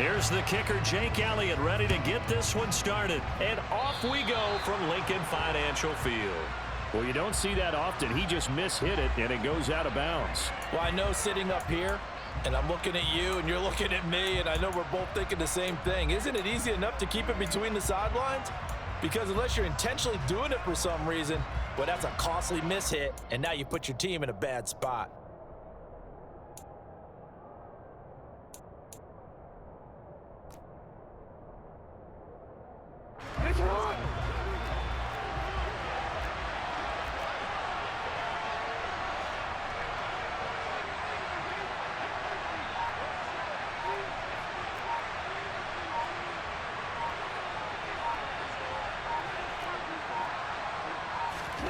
Here's the kicker, Jake Elliott, ready to get this one started. And off we go from Lincoln Financial Field. Well, you don't see that often. He just mishit it, and it goes out of bounds. Well, I know sitting up here, and I'm looking at you, and you're looking at me, and I know we're both thinking the same thing. Isn't it easy enough to keep it between the sidelines? Because unless you're intentionally doing it for some reason, well, that's a costly mishit, and now you put your team in a bad spot.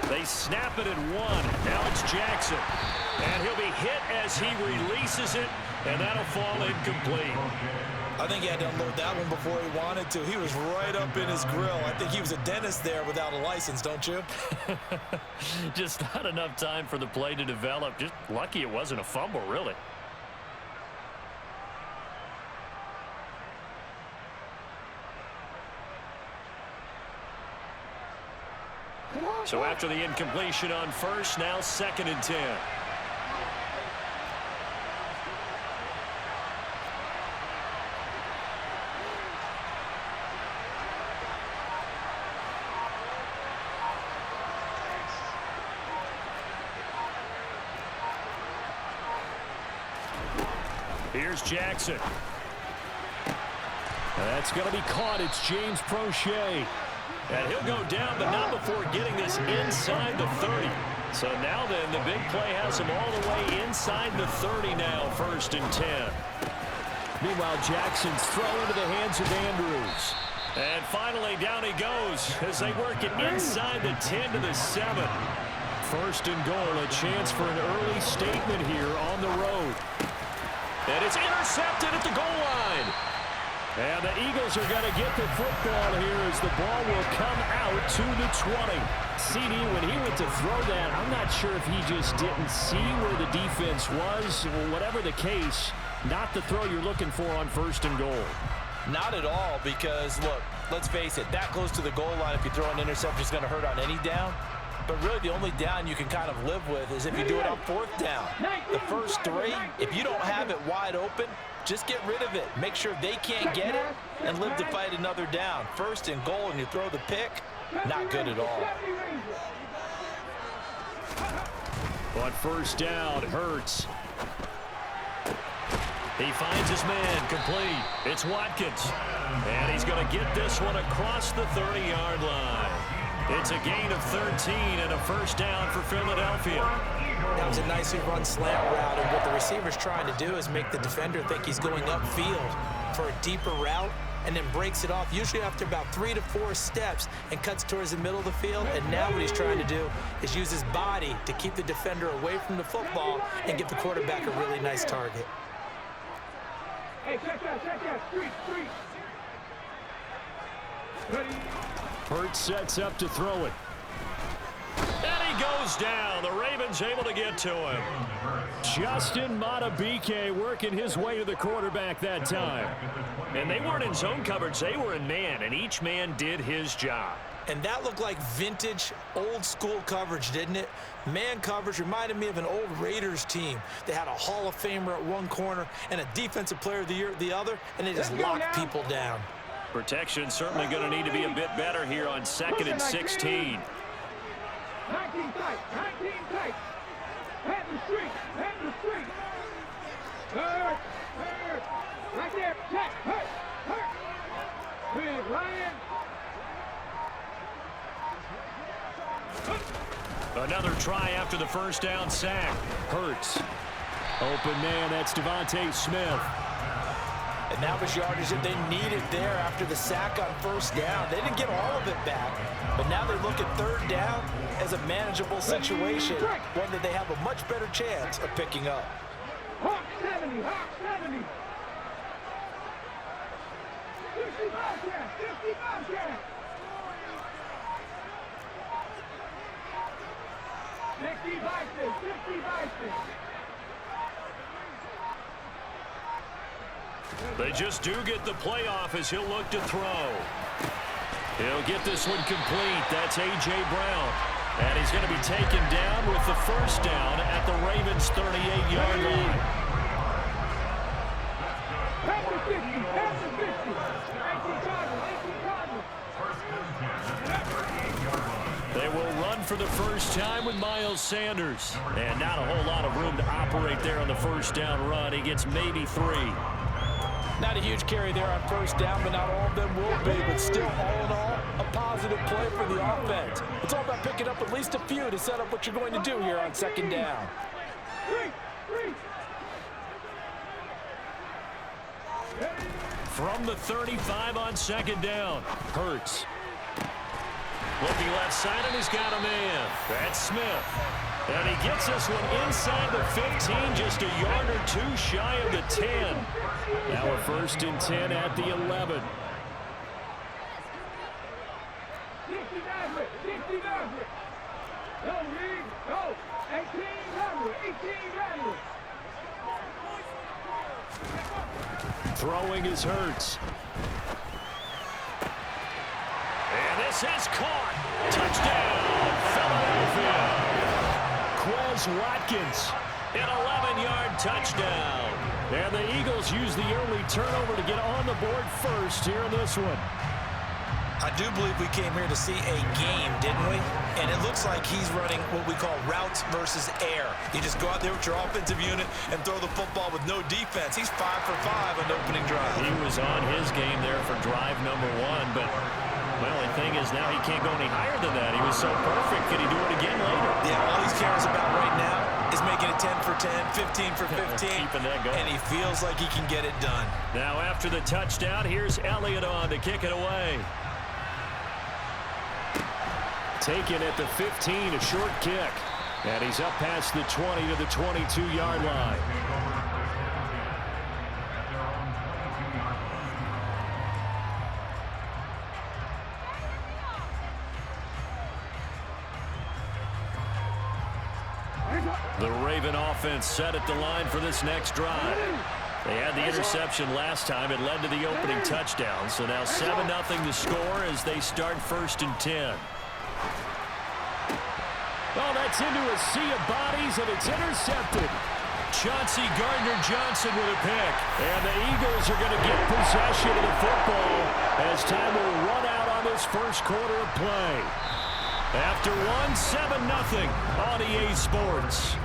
They snap it at one. Now it's Jackson. And he'll be hit as he releases it, and that'll fall incomplete. I think he had to unload that one before he wanted to. He was right up in his grill. I think he was a dentist there without a license, don't you? Just not enough time for the play to develop. Just lucky it wasn't a fumble, really. So after the incompletion on first, now 2nd and 10. Here's Jackson. That's going to be caught. It's James Prochet. And he'll go down, but not before getting this inside the 30. So now then, the big play has him all the way inside the 30 now, 1st and 10. Meanwhile, Jackson's throw into the hands of Andrews. And finally, down he goes as they work it inside the 10 to the 7. 1st and goal, a chance for an early statement here on the road. And it's intercepted at the goal line. And the Eagles are going to get the football here as the ball will come out to the 20. CD, when he went to throw that, I'm not sure if he just didn't see where the defense was. Whatever the case, not the throw you're looking for on 1st and goal. Not at all, because, look, let's face it, that close to the goal line, if you throw an interception, is going to hurt on any down. But really, the only down you can kind of live with is if you do it on 4th down. The first 3, if you don't have it wide open, just get rid of it. Make sure they can't get it and live to fight another down. 1st and goal, and you throw the pick, not good at all. On 1st down, Hurts. He finds his man, complete. It's Watkins. And he's going to get this one across the 30-yard line. It's a gain of 13 and a 1st down for Philadelphia. That was a nicely run slant route, and what the receiver's trying to do is make the defender think he's going upfield for a deeper route and then breaks it off, usually after about 3 to 4 steps, and cuts towards the middle of the field. And now what he's trying to do is use his body to keep the defender away from the football and give the quarterback a really nice target. Hey, check that, street. Ready? Hurts sets up to throw it. And he goes down. The Ravens able to get to him. Justin Matabike working his way to the quarterback that time. And they weren't in zone coverage. They were in man, and each man did his job. And that looked like vintage, old-school coverage, didn't it? Man coverage reminded me of an old Raiders team. They had a Hall of Famer at one corner and a Defensive Player of the Year at the other, and they just locked people down. Protection certainly going to need to be a bit better here on 2nd and 16. 19 tight. Head the street. Hurt. Right there, check, hurt. Big Lion. Another try after the 1st down sack. Hurts. Open man, that's Devontae Smith. And that was yardage that they needed there after the sack on 1st down. They didn't get all of it back, but now they look at 3rd down as a manageable situation, one that they have a much better chance of picking up. Hawk 70. 55 cash. 60 by 6. They just do get the playoff as he'll look to throw. He'll get this one complete. That's A.J. Brown. And he's going to be taken down with the first down at the Ravens' 38-yard line. They will run for the first time with Miles Sanders. And not a whole lot of room to operate there on the first down run. He gets maybe 3. Not a huge carry there on first down, but not all of them will be. But still, all in all, a positive play for the offense. It's all about picking up at least a few to set up what you're going to do here on second down. From the 35 on second down, Hurts. Looking left side, and he's got a man. That's Smith. And he gets this one inside the 15, just a yard or 2 shy of the 10. Now a 1st and 10 at the 11. Throwing is Hurts. And this is caught. Touchdown, Philadelphia. Quez Watkins, an 11-yard touchdown. And the Eagles use the early turnover to get on the board first here in this one. I do believe we came here to see a game, didn't we? And it looks like he's running what we call routes versus air. You just go out there with your offensive unit and throw the football with no defense. He's 5 for 5 on the opening drive. He was on his game there for drive number 1, but the only thing is now he can't go any higher than that. He was so perfect. Can he do it again later? Yeah, all he cares about right now is making it 10 for 10, 15 for 15. Keeping that going. And he feels like he can get it done. Now after the touchdown, here's Elliott on to kick it away. Taken at the 15, a short kick. And he's up past the 20 to the 22-yard line. The Raven offense set at the line for this next drive. They had the interception last time. It led to the opening touchdown. So now 7-0 the score as they start 1st and 10. Oh, that's into a sea of bodies, and it's intercepted. Chauncey Gardner-Johnson with a pick. And the Eagles are going to get possession of the football as time will run out on this first quarter of play. After 7-0 on EA Sports.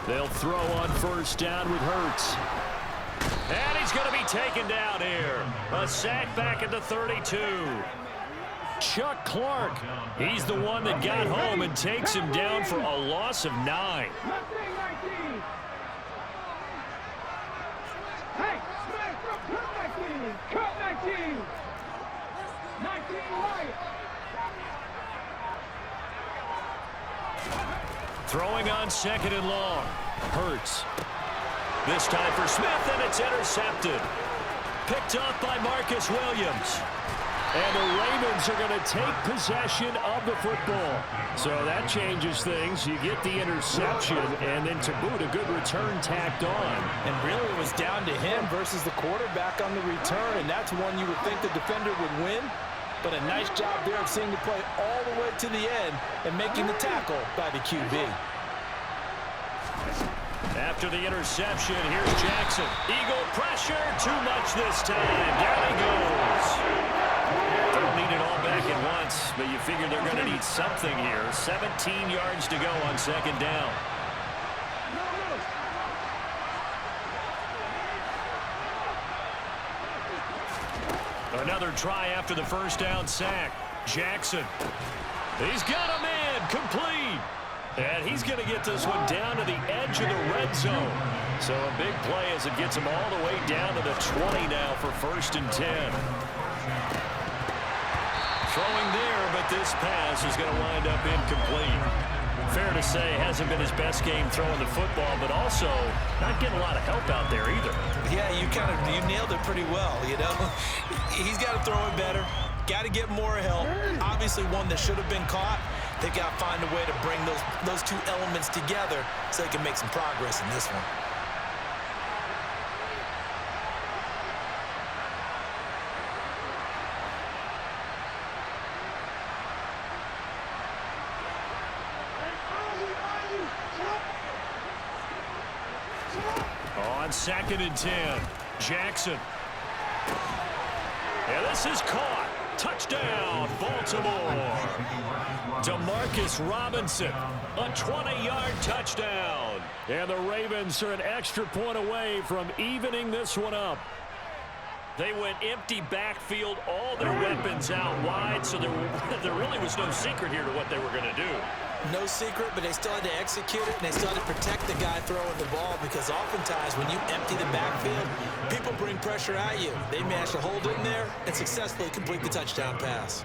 They'll throw on first down with Hurts. And he's going to be taken down here. A sack back at the 32. Chuck Clark. He's the one that got home and takes him down for a loss of 9. Throwing on 2nd and long. Hurts. This time for Smith, and it's intercepted. Picked off by Marcus Williams. And the Ravens are going to take possession of the football. So that changes things. You get the interception, and then to boot, a good return tacked on. And really it was down to him versus the quarterback on the return, and that's one you would think the defender would win. But a nice job there of seeing the play all the way to the end and making the tackle by the QB. After the interception, here's Jackson. Eagle pressure, too much this time. Down he goes. Don't need it all back at once, but you figure they're going to need something here. 17 yards to go on 2nd down. Another try after the first down sack. Jackson. He's got a man complete. And he's going to get this one down to the edge of the red zone. So a big play as it gets them all the way down to the 20 now for 1st and 10. Throwing there, but this pass is going to wind up incomplete. Fair to say, hasn't been his best game throwing the football, but also not getting a lot of help out there either. Yeah, you nailed it pretty well, you know. He's got to throw it better. Got to get more help. Obviously one that should have been caught. They got to find a way to bring those two elements together so they can make some progress in this one. On 2nd and 10, Jackson. And this is caught. Touchdown, Baltimore. Demarcus Robinson, a 20-yard touchdown. And the Ravens are an extra point away from evening this one up. They went empty backfield, all their weapons out wide, so there really was no secret here to what they were going to do. No secret, but they still had to execute it, and they still had to protect the guy throwing the ball, because oftentimes when you empty the backfield, people bring pressure at you. They managed to hold in there and successfully complete the touchdown pass.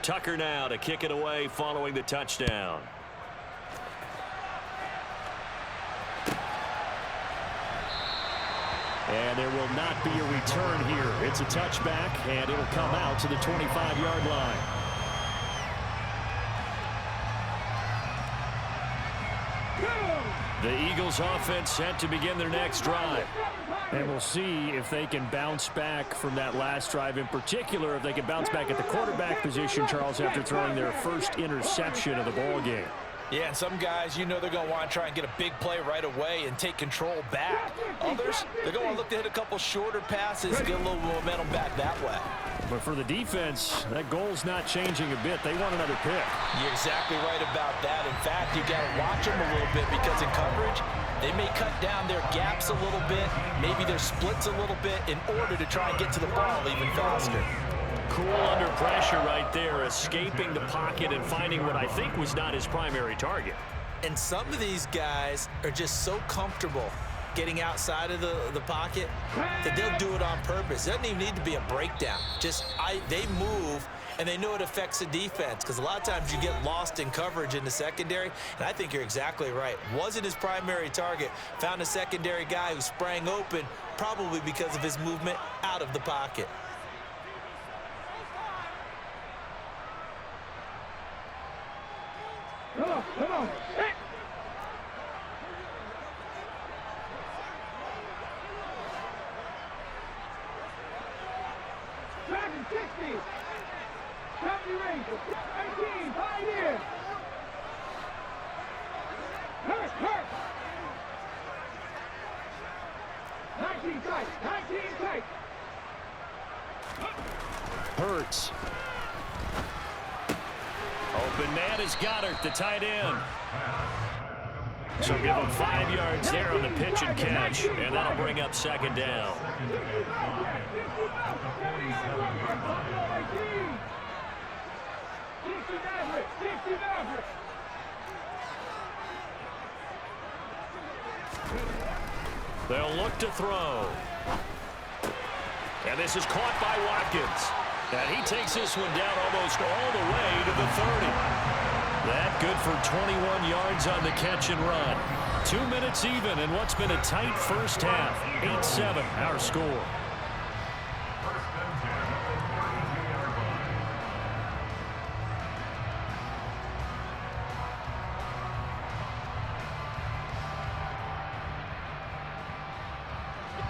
Tucker now to kick it away following the touchdown. And there will not be a return here. It's a touchback, and it'll come out to the 25-yard line. The Eagles offense set to begin their next drive. And we'll see if they can bounce back from that last drive. In particular, if they can bounce back at the quarterback position, Charles, after throwing their first interception of the ball game. Yeah, and some guys, you know, they're going to want to try and get a big play right away and take control back. Others, they're going to look to hit a couple shorter passes, get a little momentum back that way. But for the defense, that goal's not changing a bit. They want another pick. You're exactly right about that. In fact, you got to watch them a little bit, because in coverage, they may cut down their gaps a little bit, maybe their splits a little bit, in order to try and get to the ball even faster. Cool under pressure right there, escaping the pocket and finding what I think was not his primary target. And some of these guys are just so comfortable getting outside of the pocket that they'll do it on purpose. It doesn't even need to be a breakdown. They move, and they know it affects the defense, because a lot of times you get lost in coverage in the secondary, and I think you're exactly right. Wasn't his primary target. Found a secondary guy who sprang open, probably because of his movement out of the pocket. Come on. Hey. Back in 60. 70 range. 18. 5 years. Hurt. 19 tight. 19 tight. Hurts. Open man is Goddard, the tight end. So give him 5 yards there on the pitch and catch, and that'll bring up 2nd down. They'll look to throw. And this is caught by Watkins. And he takes this one down almost all the way to the 30. That good for 21 yards on the catch and run. 2 minutes even in what's been a tight first half. 8-7 our score.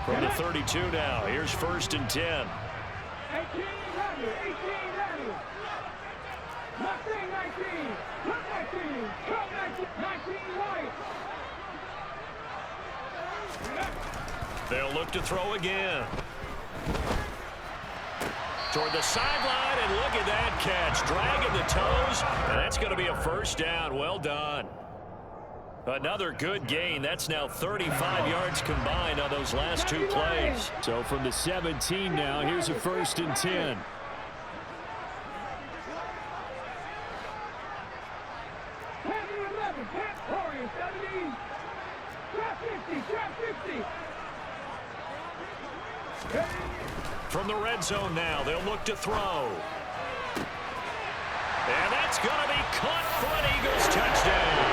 From the 32 now, here's 1st and 10. 18 right. They'll look to throw again. Toward the sideline, and look at that catch. Dragging the toes, and that's going to be a first down. Well done. Another good gain. That's now 35 yards combined on those last two plays. So from the 17 now, here's a 1st and 10. From the red zone now, they'll look to throw. And that's going to be caught for an Eagles touchdown.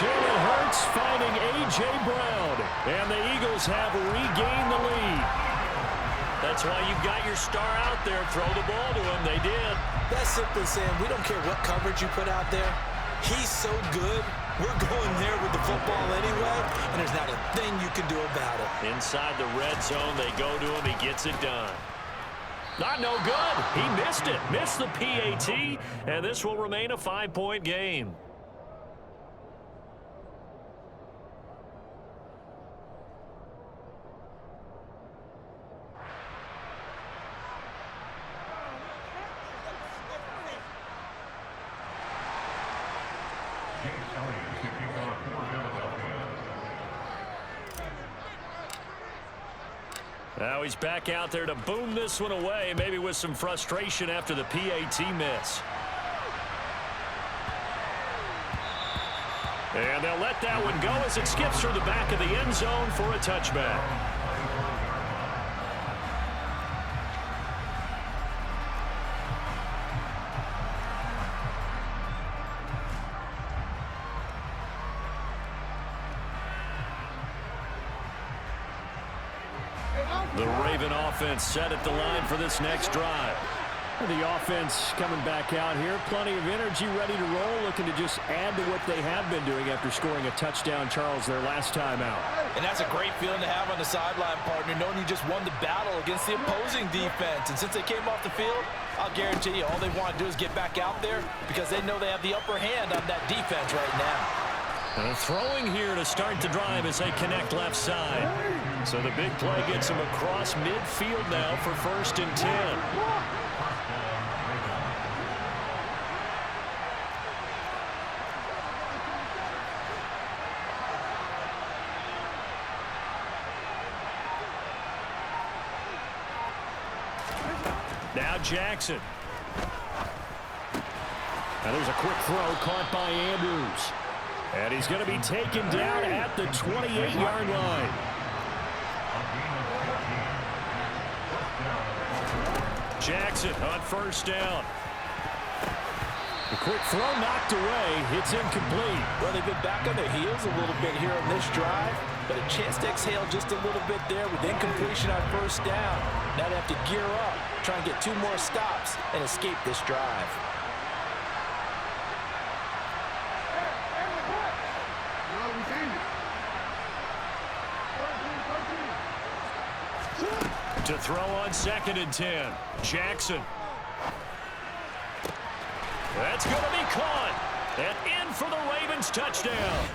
Jalen Hurts finding A.J. Brown, and the Eagles have regained the lead. That's why you've got your star out there. Throw the ball to him. They did. That's simply saying we don't care what coverage you put out there. He's so good. We're going there with the football anyway, and there's not a thing you can do about it. Inside the red zone, they go to him. He gets it done. Not no good. He missed it. Missed the PAT, and this will remain a 5-point game. Now he's back out there to boom this one away, maybe with some frustration after the PAT miss. And they'll let that one go as it skips through the back of the end zone for a touchback. The Raven offense set at the line for this next drive. The offense coming back out here. Plenty of energy, ready to roll, looking to just add to what they have been doing after scoring a touchdown, Charles, their last time out. And that's a great feeling to have on the sideline, partner, knowing you just won the battle against the opposing defense. And since they came off the field, I'll guarantee you all they want to do is get back out there because they know they have the upper hand on that defense right now. And throwing here to start the drive as they connect left side. So the big play gets him across midfield now for 1st and 10. Now Jackson. Now there's a quick throw caught by Andrews. And he's going to be taken down at the 28-yard line. Jackson on 1st down. The quick throw knocked away. It's incomplete. Well, they've been back on their heels a little bit here on this drive, but a chance to exhale just a little bit there with incompletion on 1st down. Now they have to gear up, try and get 2 more stops and escape this drive. To throw on 2nd and 10. Jackson. That's going to be caught. And in for the Ravens touchdown.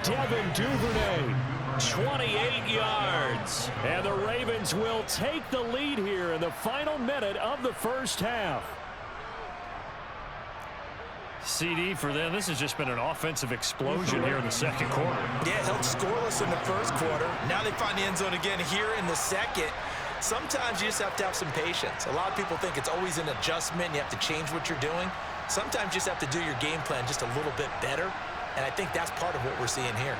Devin Duvernay. 28 yards. And the Ravens will take the lead here in the final minute of the 1st half. CD for them. This has just been an offensive explosion here in the 2nd quarter. Yeah, held scoreless in the 1st quarter. Now they find the end zone again here in the 2nd. Sometimes you just have to have some patience. A lot of people think it's always an adjustment. You have to change what you're doing. Sometimes you just have to do your game plan just a little bit better. And I think that's part of what we're seeing here.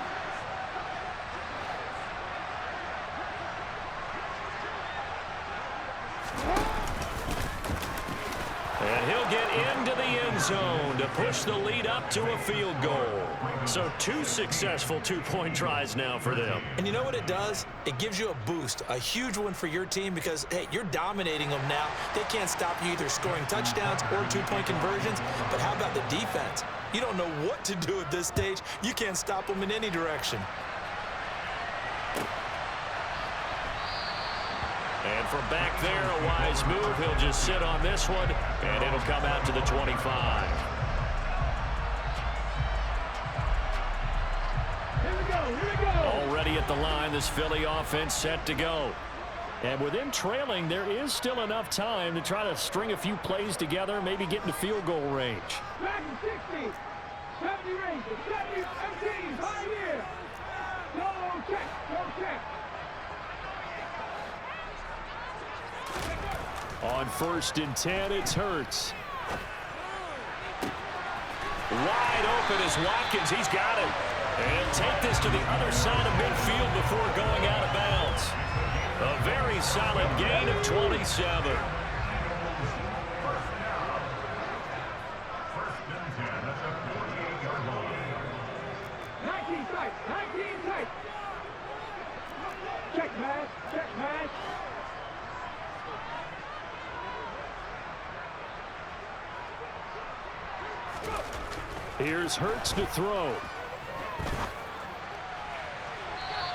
And he'll get into the end zone to push the lead up to a field goal. So 2 successful 2-point tries now for them. And you know what it does? It gives you a boost, a huge one for your team because, hey, you're dominating them now. They can't stop you either scoring touchdowns or 2-point conversions. But how about the defense? You don't know what to do at this stage. You can't stop them in any direction. And from back there, a wise move. He'll just sit on this one, and it'll come out to the 25. Here we go. Already at the line, this Philly offense set to go. And with them trailing, there is still enough time to try to string a few plays together, maybe get into field goal range. Back in 60. 70 range. 70, 18. 5 here. Go check. Go check. On 1st and 10, it's Hurts. Wide open is Watkins. He's got it. And take this to the other side of midfield before going out of bounds. A very solid gain of 27. Check, man. Check, man. Here's Hurts to throw.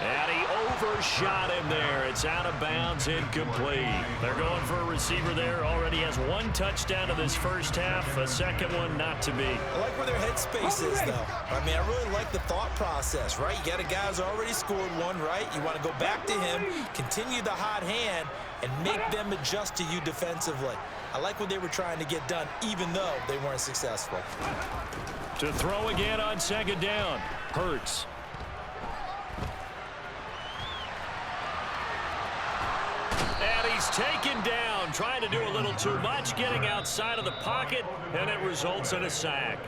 And he overshot him there. It's out of bounds, incomplete. They're going for a receiver there. Already has 1 touchdown in this first half. A second one not to be. I like where their headspace is, though. I mean, I really like the thought process, right? You got a guy who's already scored one, right? You want to go back to him, continue the hot hand, and make them adjust to you defensively. I like what they were trying to get done, even though they weren't successful. To throw again on 2nd down. Hurts. And he's taken down, trying to do a little too much, getting outside of the pocket, and it results in a sack.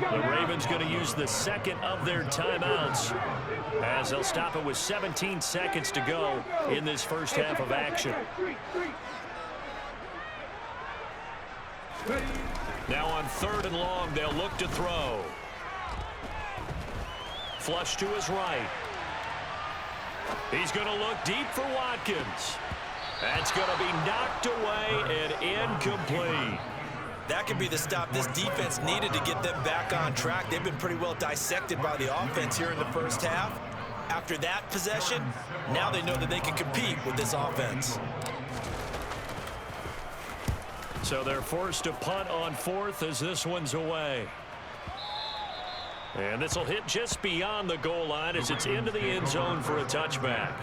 The Ravens going to use the second of their timeouts as they'll stop it with 17 seconds to go in this first half of action. Now on 3rd and long, they'll look to throw. Flush to his right. He's going to look deep for Watkins. That's going to be knocked away and incomplete. That could be the stop this defense needed to get them back on track. They've been pretty well dissected by the offense here in the first half. After that possession, now they know that they can compete with this offense. So they're forced to punt on 4th as this one's away. And this will hit just beyond the goal line as it's into the end zone for a touchback.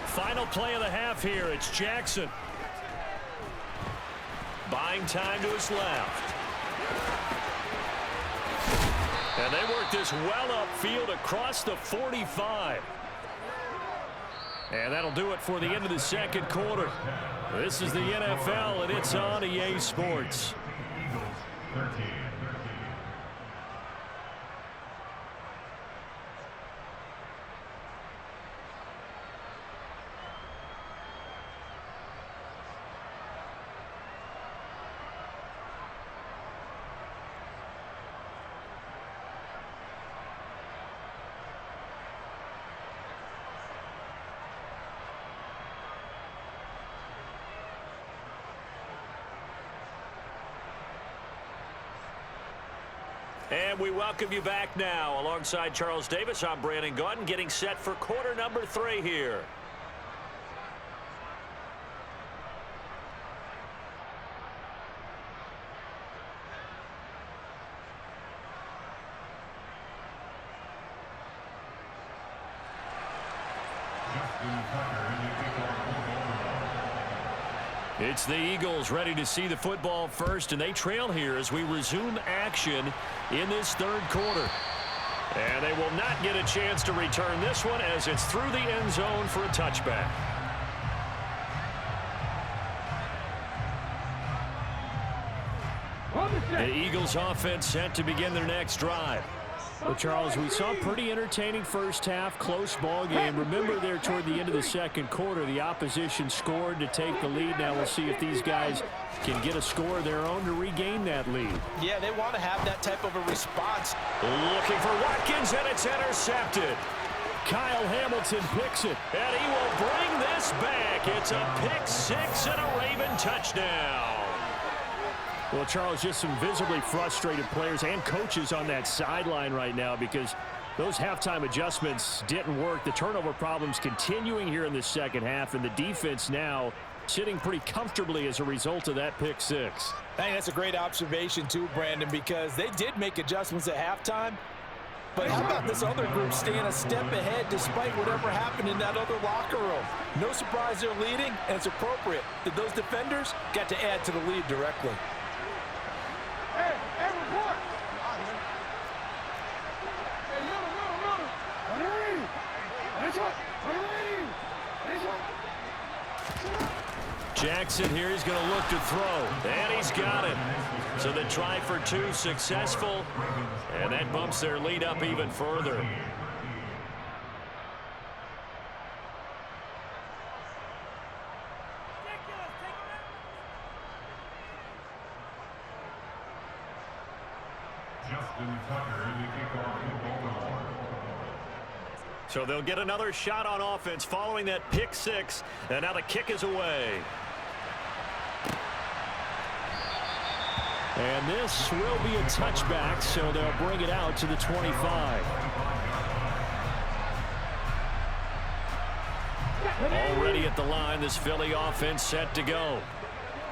Final play of the half here. It's Jackson. Buying time to his left. And they work this well upfield across the 45. And that'll do it for the end of the second quarter. This is the NFL, and it's on EA Sports. And we welcome you back now. Alongside Charles Davis, I'm Brandon Gaudin, getting set for quarter number 3 here. It's the Eagles ready to see the football first, and they trail here as we resume action in this third quarter. And they will not get a chance to return this one as it's through the end zone for a touchback. The Eagles offense set to begin their next drive. Well, Charles, we saw a pretty entertaining first half, close ball game. Remember there toward the end of the second quarter, the opposition scored to take the lead. Now we'll see if these guys can get a score of their own to regain that lead. Yeah, they want to have that type of a response. Looking for Watkins, and it's intercepted. Kyle Hamilton picks it. And he will bring this back. It's a pick 6 and a Raven touchdown. Well, Charles, just some visibly frustrated players and coaches on that sideline right now because those halftime adjustments didn't work. The turnover problems continuing here in the second half, and the defense now sitting pretty comfortably as a result of that pick six. I think that's a great observation too, Brandon, because they did make adjustments at halftime. But how about this other group staying a step ahead despite whatever happened in that other locker room? No surprise they're leading, and it's appropriate that those defenders got to add to the lead directly. Hey, report! Jackson here, he's going to look to throw, and he's got it. So the try for two successful, and that bumps their lead up even further. So they'll get another shot on offense following that pick six, and now the kick is away. And this will be a touchback, so they'll bring it out to the 25. Already at the line, this Philly offense set to go.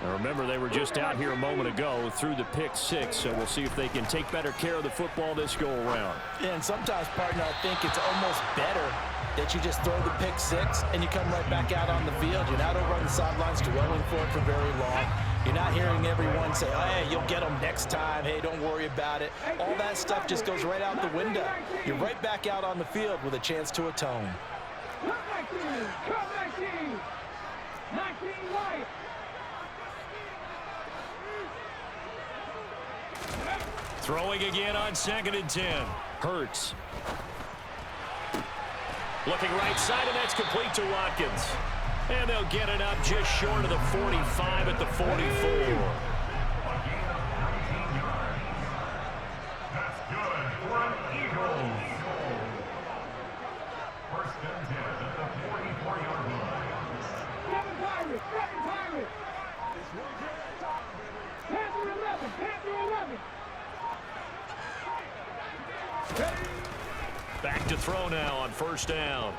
Now remember, they were just out here a moment ago through the pick six, so we'll see if they can take better care of the football this go around. And sometimes, partner, I think it's almost better that you just throw the pick six and you come right back out on the field. You're not over on the sidelines dwelling for it for very long. You're not hearing everyone say, oh, hey, you'll get them next time. Hey, don't worry about it. All that stuff just goes right out the window. You're right back out on the field with a chance to atone. Come 19, 19 white. Throwing again on 2nd and 10. Hurts. Looking right side, and that's complete to Watkins. And they'll get it up just short of the 45 at the 44. That's good for an Eagles. 1st and 10 at the 44-yard line. 7 Pirates, 7 Pirates. Panther 11, Panther 11. Back to throw now on 1st down.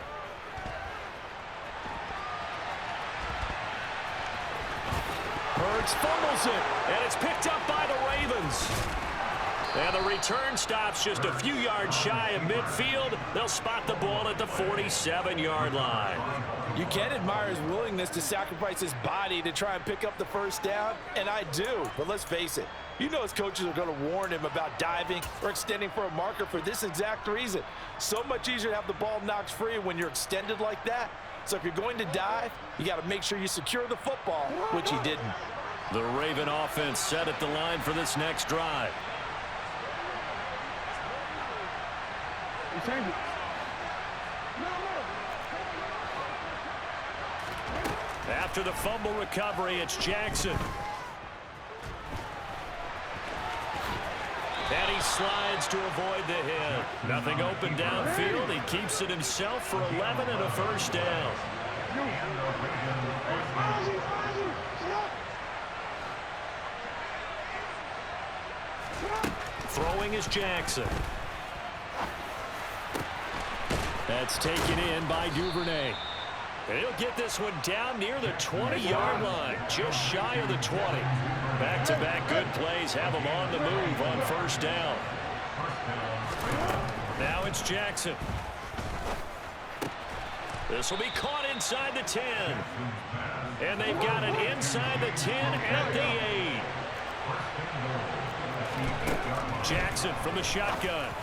Hurts fumbles it, and it's picked up by the Ravens. And the return stops just a few yards shy of midfield. They'll spot the ball at the 47-yard line. You can admire his willingness to sacrifice his body to try and pick up the 1st down, and I do. But let's face it, you know his coaches are going to warn him about diving or extending for a marker for this exact reason. So much easier to have the ball knocked free when you're extended like that. So if you're going to dive, you got to make sure you secure the football, which he didn't. The Raven offense set at the line for this next drive. After the fumble recovery, it's Jackson. And he slides to avoid the hit. Nothing open downfield. He keeps it himself for 11 and a 1st down. Throwing is Jackson. That's taken in by Duvernay. And he'll get this one down near the 20-yard line, just shy of the 20. Back-to-back good plays have him on the move on 1st down. Now it's Jackson. This will be caught inside the 10. And they've got it inside the 10 at the 8. Jackson from the shotgun.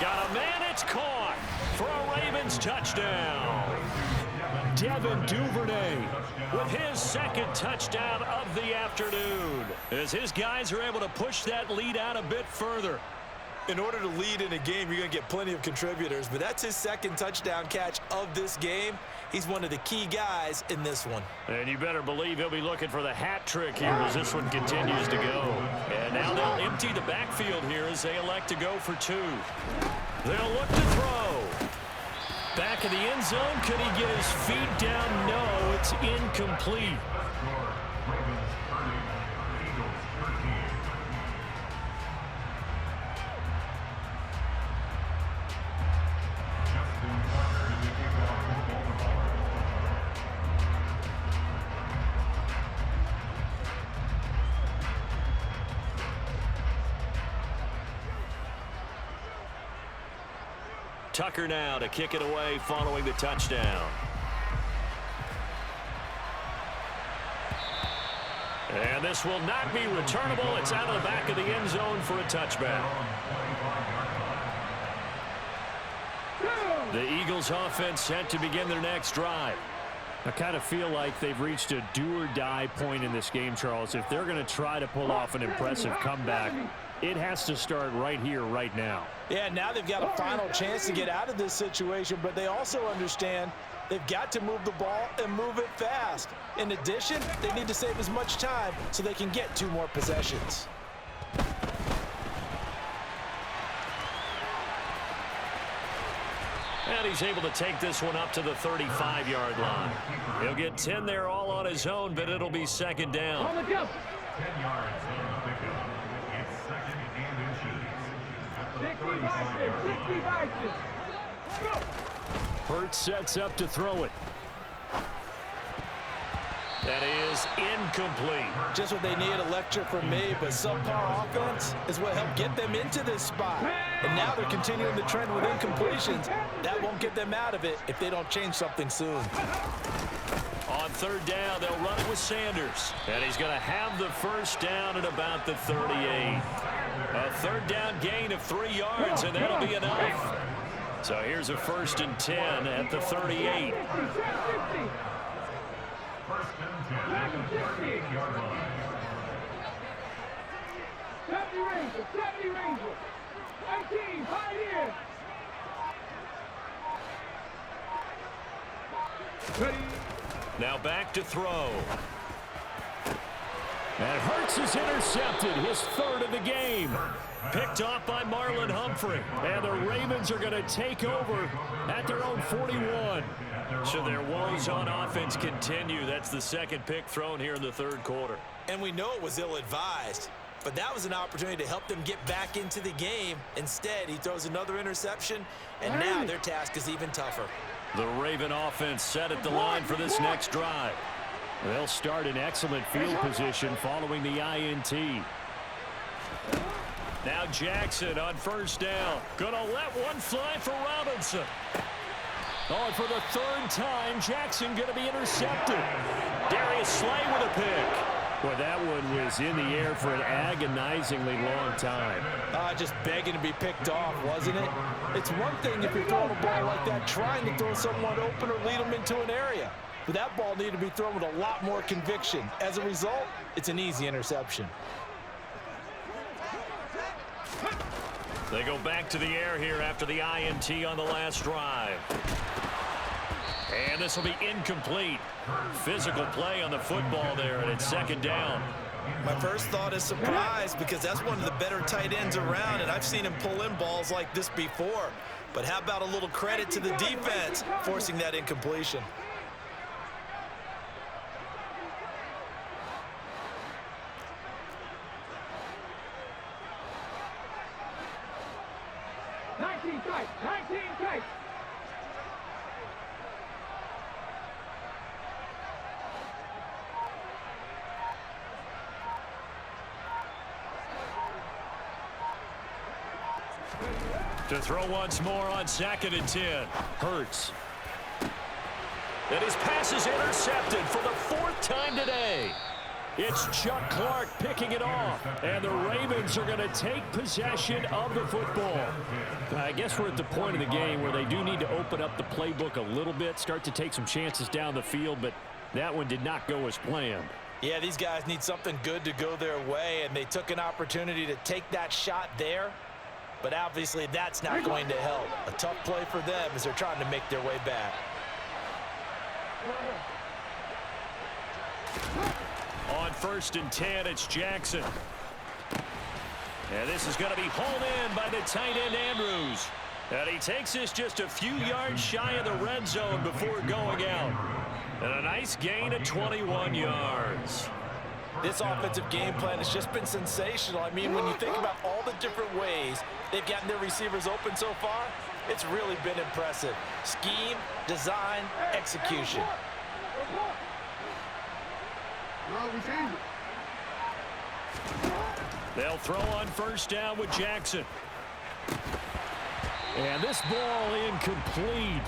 Got a man, it's caught for a Ravens touchdown. Devin Duvernay with his 2nd touchdown of the afternoon, as his guys are able to push that lead out a bit further. In order to lead in a game, you're going to get plenty of contributors, but that's his 2nd touchdown catch of this game. He's one of the key guys in this one. And you better believe he'll be looking for the hat trick here as this one continues to go. And now they'll empty the backfield here as they elect to go for 2. They'll look to throw. Back in the end zone. Could he get his feet down? No, it's incomplete. Tucker now to kick it away following the touchdown. And this will not be returnable. It's out of the back of the end zone for a touchback. The Eagles offense set to begin their next drive. I kind of feel like they've reached a do-or-die point in this game, Charles. If they're going to try to pull off an impressive comeback, it has to start right here, right now. Yeah, now they've got a final chance to get out of this situation, but they also understand they've got to move the ball and move it fast. In addition, they need to save as much time so they can get 2 more possessions. And he's able to take this one up to the 35-yard line. He'll get 10 there all on his own, but it'll be second down. 10 yards on the pickup. It's second and inches. 65. Go. Hurts sets up to throw it. That is incomplete. Just what they need, a lecture from me, but subpar offense is what helped get them into this spot. And now they're continuing the trend with incompletions. That won't get them out of it if they don't change something soon. On third down, they'll run it with Sanders. And he's going to have the first down at about the 38. A third down gain of 3 yards, and that'll be enough. So here's a 1st and 10 at the 38. First and 10 at the 38-yard line. 70 Ranger. 19, 5 here. Ready. Now back to throw. And Hurts is intercepted, his 3rd of the game. Picked off by Marlon Humphrey. And the Ravens are going to take over at their own 41. Should their woes on offense continue, that's the 2nd pick thrown here in the 3rd quarter. And we know it was ill-advised, but that was an opportunity to help them get back into the game. Instead, he throws another interception, and now their task is even tougher. The Raven offense set at the line for this next drive. They'll start in excellent field position following the INT. Now Jackson on 1st down. Gonna let one fly for Robinson. Oh, and for the 3rd time, Jackson going to be intercepted. Darius Slay with a pick. Well, that one was in the air for an agonizingly long time. Just begging to be picked off, wasn't it? It's one thing if you're throwing a ball like that, trying to throw someone open or lead them into an area. But that ball needed to be thrown with a lot more conviction. As a result, it's an easy interception. They go back to the air here after the INT on the last drive. And this will be incomplete. Physical play on the football there, and it's 2nd down. My first thought is surprise, because that's one of the better tight ends around, and I've seen him pull in balls like this before. But how about a little credit to the defense forcing that incompletion? To throw once more on 2nd and 10. Hurts. And his pass is intercepted for the 4th time today. It's Chuck Clark picking it off. And the Ravens are going to take possession of the football. I guess we're at the point of the game where they do need to open up the playbook a little bit, start to take some chances down the field, but that one did not go as planned. Yeah, these guys need something good to go their way, and they took an opportunity to take that shot there. But obviously that's not going to help. A tough play for them as they're trying to make their way back. On 1st and 10, it's Jackson. And this is going to be hauled in by the tight end Andrews. And he takes this just a few yards shy of the red zone before going out. And a nice gain of 21 yards. This offensive game plan has just been sensational. I mean, when you think about all the different ways they've gotten their receivers open so far, it's really been impressive. Scheme, design, execution. They'll throw on 1st down with Jackson. And this ball incomplete.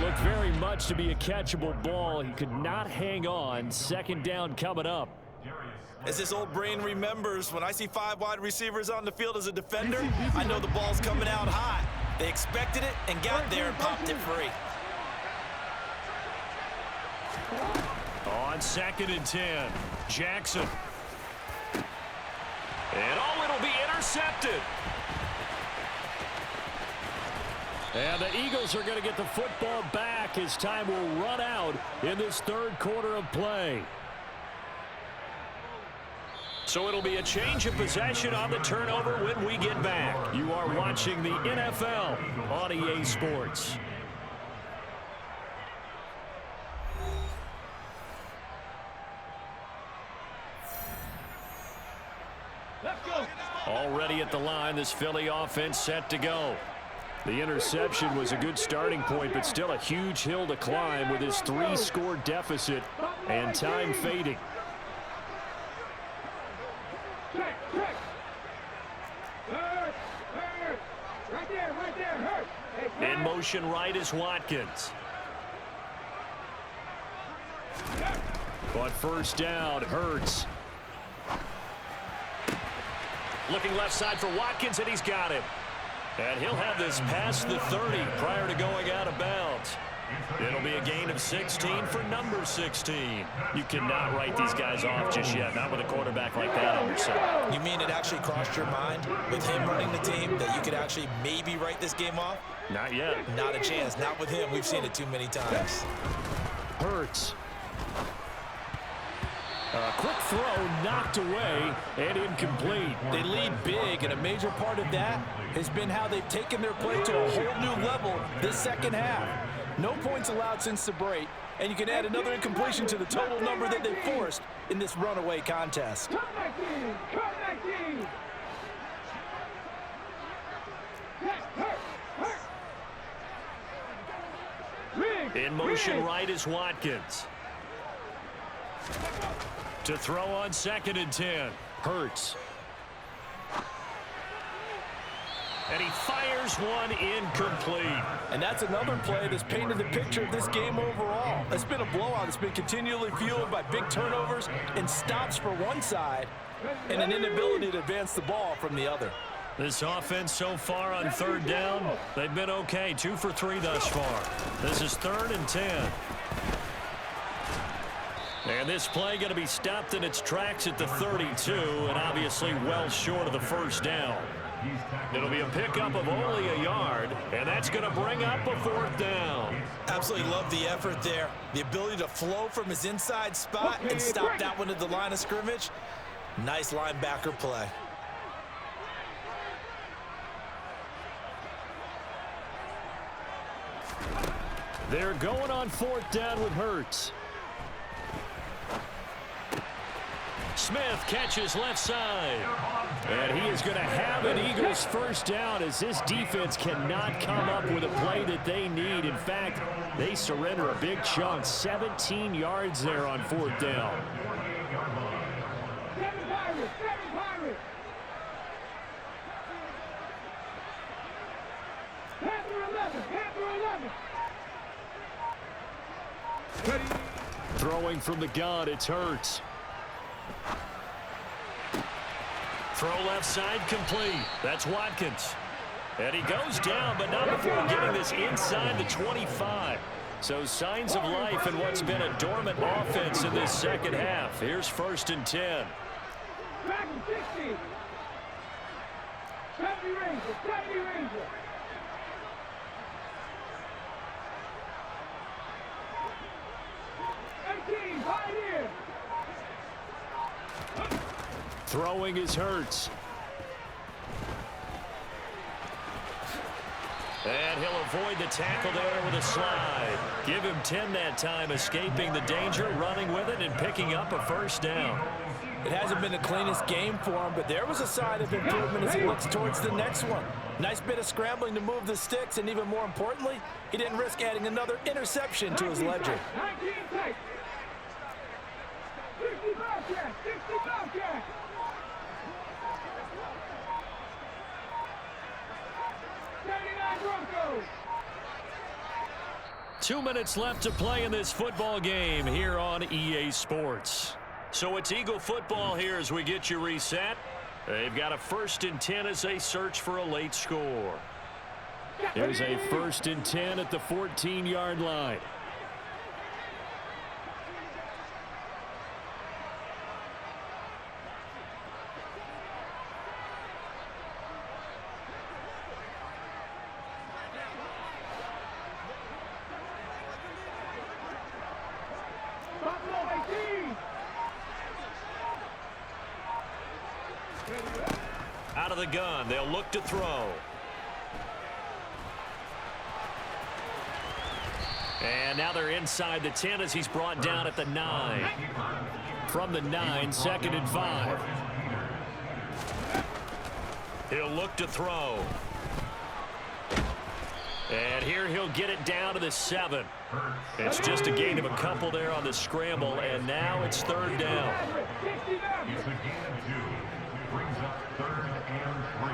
Looked very much to be a catchable ball. He could not hang on. Second down coming up. As this old brain remembers, when I see 5 wide receivers on the field as a defender, I know the ball's coming out hot. They expected it and got there and popped it free. On 2nd and 10, Jackson. And it'll be intercepted. And the Eagles are going to get the football back as time will run out in this third quarter of play. So it'll be a change of possession on the turnover when we get back. You are watching the NFL on EA Sports. Let's go. Already at the line, this Philly offense set to go. The interception was a good starting point, but still a huge hill to climb with his 3-score deficit and time fading. Check. Hurt. Right there, hurt. Hey, In motion right is Watkins. But first down, Hurts. Looking left side for Watkins, and he's got him. And he'll have this past the 30 prior to going out of bounds. It'll be a gain of 16 for number 16. You cannot write these guys off just yet, not with a quarterback like that on your side. You mean it actually crossed your mind with him running the team that you could actually maybe write this game off? Not yet. Not a chance. Not with him. We've seen it too many times. Hurts. A quick throw knocked away and incomplete. They lead big, and a major part of that has been how they've taken their play to a whole new level this second half. No points allowed since the break, and you can add another incompletion to the total number that they forced in this runaway contest. Come back in. Hurt. In motion right is Watkins. To throw on 2nd and 10, Hurts. And he fires one incomplete. And that's another play that's painted the picture of this game overall. It's been a blowout. It's been continually fueled by big turnovers and stops for one side and an inability to advance the ball from the other. This offense so far on 3rd down, they've been okay. 2 for 3 thus far. This is 3rd and 10. And this play going to be stopped in its tracks at the 32, and obviously well short of the first down. It'll be a pickup of only a yard, and that's going to bring up a 4th down. Absolutely love the effort there. The ability to flow from his inside spot and stop that one at the line of scrimmage. Nice linebacker play. They're going on 4th down with Hurts. Smith catches left side. And he is going to have an Eagles first down as this defense cannot come up with a play that they need. In fact, they surrender a big chunk. 17 yards there on 4th down. 7 Pirates. Panther 11. Throwing from the gun, it's Hurts. Throw left side complete. That's Watkins. And he goes down, but not before getting this inside the 25. So signs of life in what's been a dormant offense in this second half. Here's 1st and 10. Back to 60. 70 Ranger. 18, right here. Throwing is Hurts. And he'll avoid the tackle there with a slide. Give him 10 that time, escaping the danger, running with it, and picking up a first down. It hasn't been the cleanest game for him, but there was a sign of improvement as he looks towards the next one. Nice bit of scrambling to move the sticks, and even more importantly, he didn't risk adding another interception to his ledger. 19 take. 60 Bobcat. 60 Bobcat. Broncos. 2 minutes left to play in this football game here on EA Sports. So it's Eagle football here as we get you reset. They've got a 1st and 10 as they search for a late score. There's a 1st and 10 at the 14-yard line. Out of the gun, they'll look to throw. And now they're inside the 10 as he's brought down at the 9. From the 9, 2nd and 5. He'll look to throw. And here he'll get it down to the 7. It's just a gain of a couple there on the scramble, and now it's 3rd down. It's a gain of 2. Brings up 3rd and 3.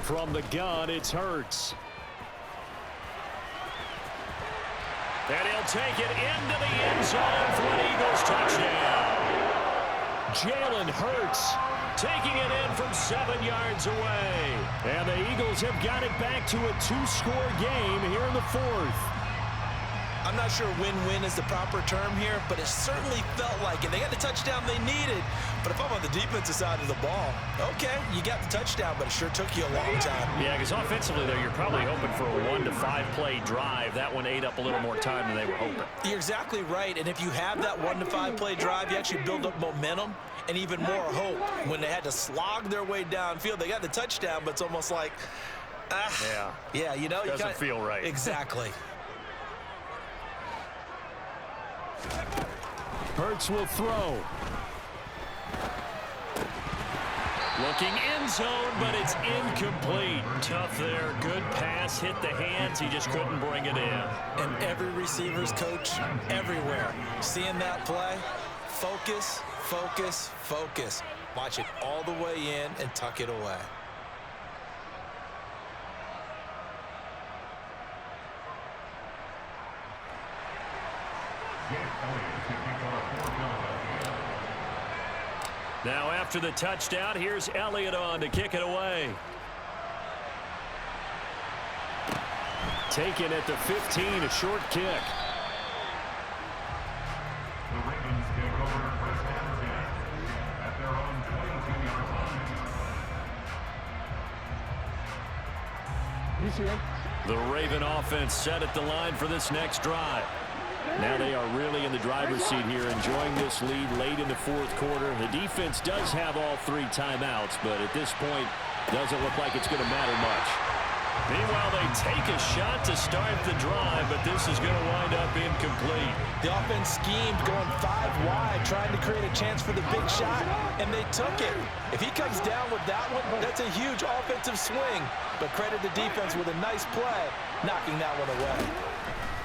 From the gun, it's Hurts. And he'll take it into the end zone for an Eagles touchdown. Jalen Hurts Taking it in from 7 yards away. And the Eagles have got it back to a 2-score game here in the 4th. I'm not sure win-win is the proper term here, but it certainly felt like it. They got the touchdown they needed, but if I'm on the defensive side of the ball, okay, you got the touchdown, but it sure took you a long time. Yeah, because offensively, though, you're probably hoping for a 1 to 5 play drive. That one ate up a little more time than they were hoping. You're exactly right, and if you have that 1 to 5 play drive, you actually build up momentum and even more hope. When they had to slog their way downfield, they got the touchdown, but it's almost like, yeah, you know, doesn't feel right. Exactly. Hurts will throw. Looking end zone, but it's incomplete. Tough there. Good pass. Hit the hands. He just couldn't bring it in. And every receiver's coach everywhere. Seeing that play, focus, focus, focus. Watch it all the way in and tuck it away. Now after the touchdown, here's Elliott on to kick it away. Taken at the 15, a short kick. The Ravens take over 1st and 10 at their own 22-yard line. The Raven offense set at the line for this next drive. Now they are really in the driver's seat here, enjoying this lead late in the 4th quarter. The defense does have all 3 timeouts, but at this point, doesn't look like it's going to matter much. Meanwhile, they take a shot to start the drive, but this is going to wind up incomplete. The offense schemed going 5 wide, trying to create a chance for the big shot, and they took it. If he comes down with that one, that's a huge offensive swing. But credit the defense with a nice play, knocking that one away.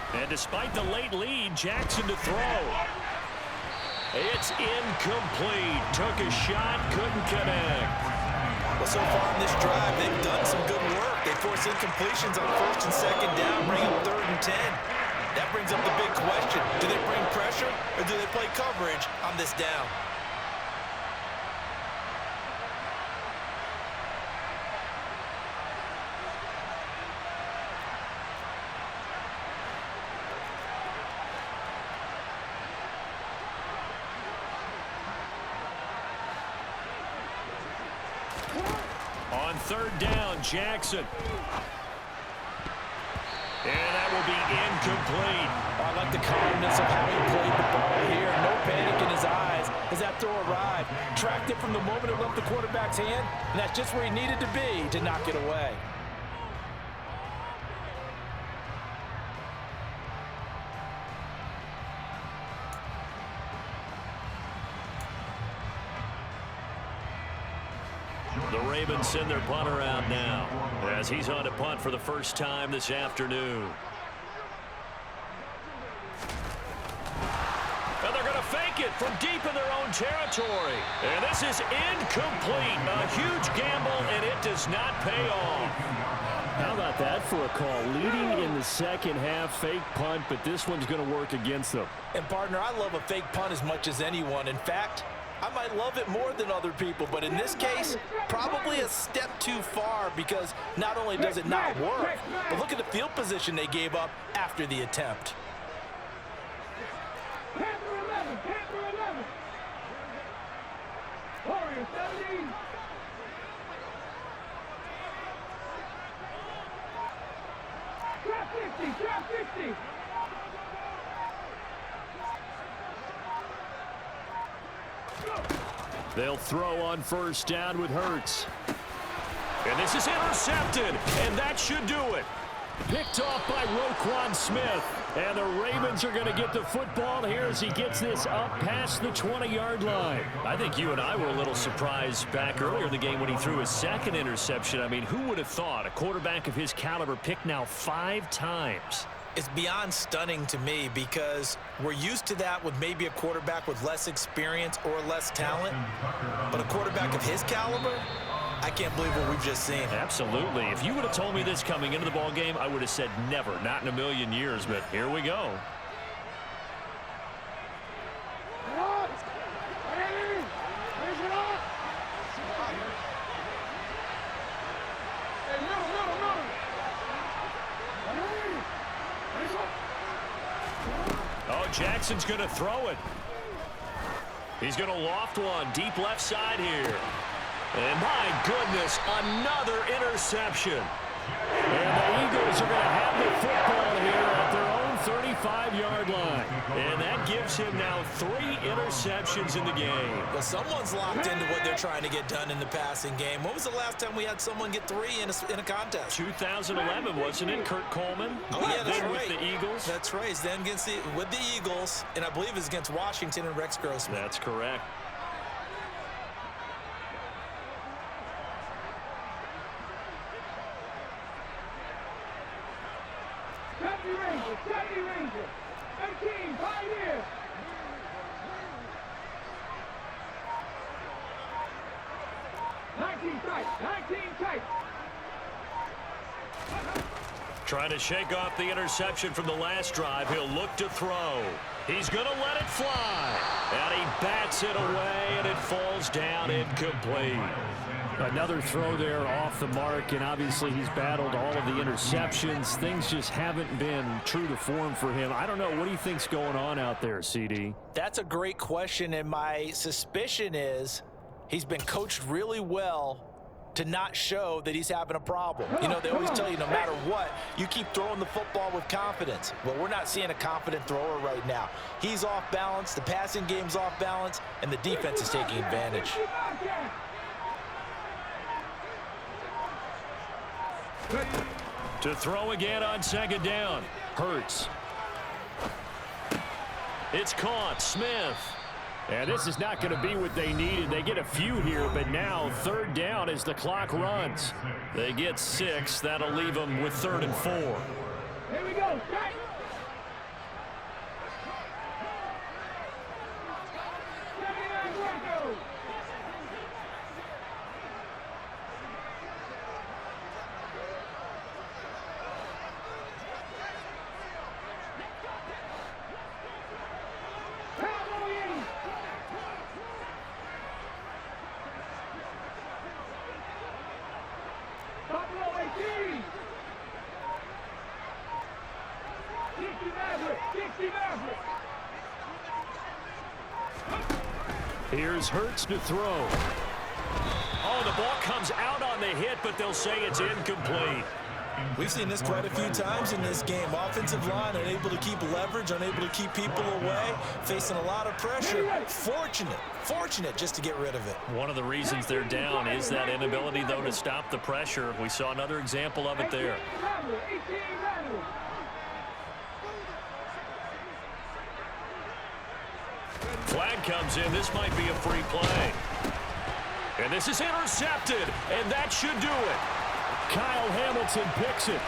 And despite the late lead, Jackson to throw. It's incomplete. Took a shot, couldn't connect. Well, so far in this drive, they've done some good work. They force incompletions on 1st and 2nd down, bring up 3rd and 10. That brings up the big question. Do they bring pressure or do they play coverage on this down? On 3rd down, Jackson. And that will be incomplete. I like the calmness of how he played the ball here. No panic in his eyes as that throw arrived. Tracked it from the moment it left the quarterback's hand, and that's just where he needed to be to knock it away. The Ravens send their punter out now as he's on to punt for the first time this afternoon. it from deep in their own territory. And this is incomplete. A huge gamble, and it does not pay off. How about that for a call? Leading in the second half, fake punt, but this one's going to work against them. And, partner, I love a fake punt as much as anyone. In fact, I might love it more than other people, but in this case, probably a step too far because not only does it not work, but look at the field position they gave up after the attempt. Panther 11, Panther 11. Warrior 17. Trap 50, trap 50. They'll throw on first down with Hurts. And this is intercepted, and that should do it. Picked off by Roquan Smith. And the Ravens are going to get the football here as he gets this up past the 20-yard line. I think you and I were a little surprised back earlier in the game when he threw his second interception. I mean, who would have thought a quarterback of his caliber picked now 5 times? It's beyond stunning to me because we're used to that with maybe a quarterback with less experience or less talent. But a quarterback of his caliber, I can't believe what we've just seen. Absolutely. If you would have told me this coming into the ball game, I would have said never, not in a million years, but here we go. Oh, Jackson's going to throw it. He's going to loft one deep left side here. And my goodness, another interception. And the Eagles are going to have the football here at their own 35-yard line. And that gives him now 3 interceptions in the game. Well, someone's locked into what they're trying to get done in the passing game. When was the last time we had someone get 3 in a contest? 2011, wasn't it, Kurt Coleman? Oh, yeah, that's then right. With the Eagles. That's right. He's then with the Eagles, and I believe it's against Washington and Rex Grossman. That's correct. Saturday Ranger, 18, Pioneer. Tight. Trying to shake off the interception from the last drive. He'll look to throw. He's going to let it fly. And he bats it away, and it falls down incomplete. Another throw there off the mark, and obviously he's battled all of the interceptions. Things just haven't been true to form for him. I don't know. What do you think's going on out there, CD? That's a great question, and my suspicion is he's been coached really well to not show that he's having a problem. You know, they always tell you no matter what, you keep throwing the football with confidence. Well, we're not seeing a confident thrower right now. He's off balance, the passing game's off balance, and the defense is taking advantage. To throw again on second down. Hurts. It's caught. Smith. And this is not going to be what they needed. They get a few here, but now third down as the clock runs. They get 6. That'll leave them with 3rd and 4. Here we go. Strike. Here's Hurts to throw. Oh, the ball comes out on the hit, but they'll say it's incomplete. We've seen this quite a few times in this game. Offensive line unable to keep leverage, unable to keep people away, facing a lot of pressure. Fortunate just to get rid of it. One of the reasons they're down is that inability, though, to stop the pressure. We saw another example of it there. Flag comes in. This might be a free play. And this is intercepted, and that should do it. Kyle Hamilton picks it.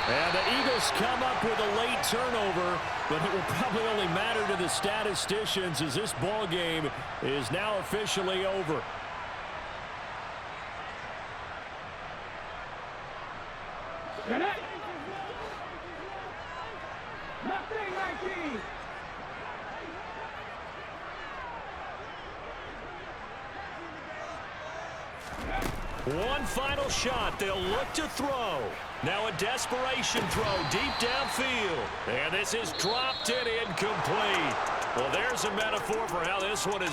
And the Eagles come up with a late turnover. but it will probably only matter to the statisticians as this ball game is now officially over. Connect. Nothing, 19. One final shot. They'll look to throw. Now a desperation throw deep downfield. And this is dropped and incomplete. Well, there's a metaphor for how this one is